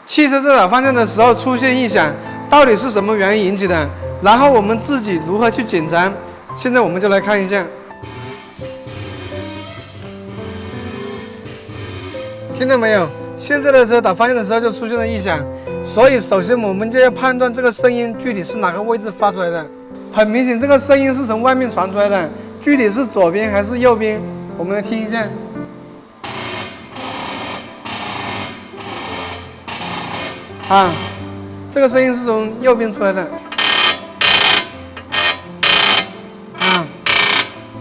汽车在打方向的时候出现异响，到底是什么原因引起的？然后我们自己如何去检查？现在我们就来看一下。听到没有？现在的车打方向的时候就出现了异响，所以首先我们就要判断这个声音具体是哪个位置发出来的。很明显，这个声音是从外面传出来的，具体是左边还是右边？我们来听一下。啊，这个声音是从右边出来的。啊，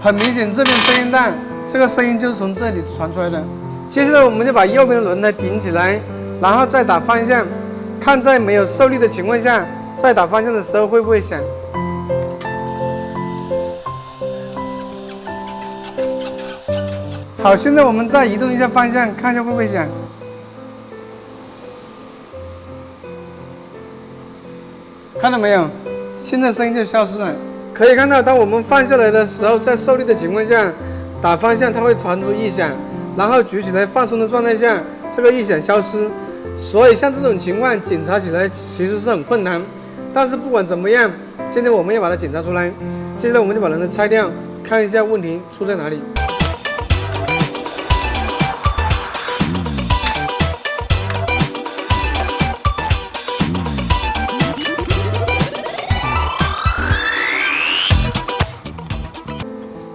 很明显这边声音大，这个声音就是从这里传出来的。接下来我们就把右边的轮胎顶起来，然后再打方向，看在没有受力的情况下，在打方向的时候会不会响。好，现在我们再移动一下方向，看一下会不会响。看到没有？现在声音就消失了。可以看到，当我们放下来的时候，在受力的情况下，打方向它会传出异响，然后举起来放松的状态下，这个异响消失。所以像这种情况检查起来其实是很困难。但是不管怎么样，今天我们要把它检查出来。接下来我们就把轮胎拆掉，看一下问题出在哪里。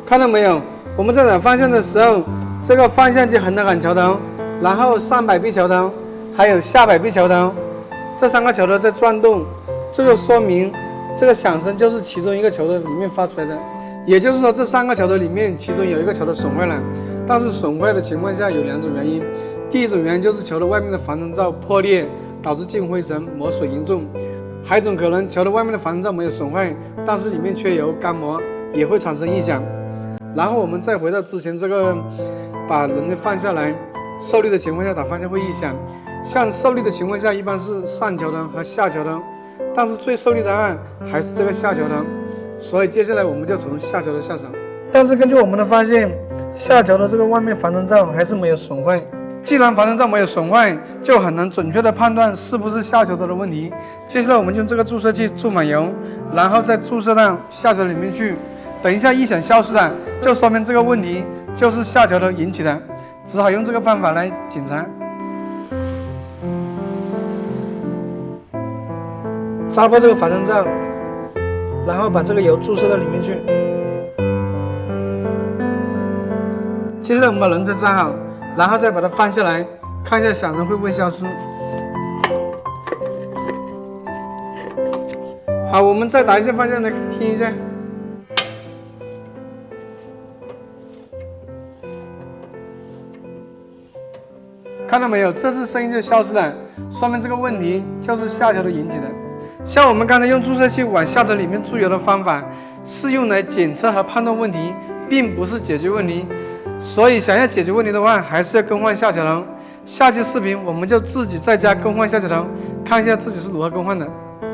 看到没有？我们在打方向的时候，这个方向机横的杆桥头，然后上摆臂桥头，还有下摆臂桥头，这3个桥头在转动，这就说明这个响声就是其中一个桥头里面发出来的。也就是说，这3个桥头里面，其中有一个桥头损坏了。但是损坏的情况下有2种原因，第一种原因就是桥头外面的防尘罩破裂，导致进灰尘、磨损严重；还有一种可能，桥头外面的防尘罩没有损坏，但是里面缺油、干磨，也会产生异响。然后我们再回到之前这个，把轮胎放下来，受力的情况下打方向会异响。像受力的情况下，一般是上桥头和下桥头，但是最受力的案还是这个下桥头，所以接下来我们就从下桥头下手。但是根据我们的发现，下桥的这个外面防尘罩还是没有损坏。既然防尘罩没有损坏，就很难准确的判断是不是下桥头的问题。接下来我们用这个注射器注满油，然后再注射到下桥里面去。等一下异响消失了，就说明这个问题就是下桥头引起的，只好用这个方法来检查。扎破这个防尘罩，然后把这个油注射到里面去。接下来我们把轮胎扎好，然后再把它放下来，看一下响声会不会消失。好，我们再打一下方向来听一下。看到没有？这次声音就消失了，说明这个问题就是下桥头引起的。像我们刚才用注射器往下头里面注油的方法，是用来检测和判断问题，并不是解决问题。所以想要解决问题的话，还是要更换下桥头。下期视频我们就自己在家更换下桥头，看一下自己是如何更换的。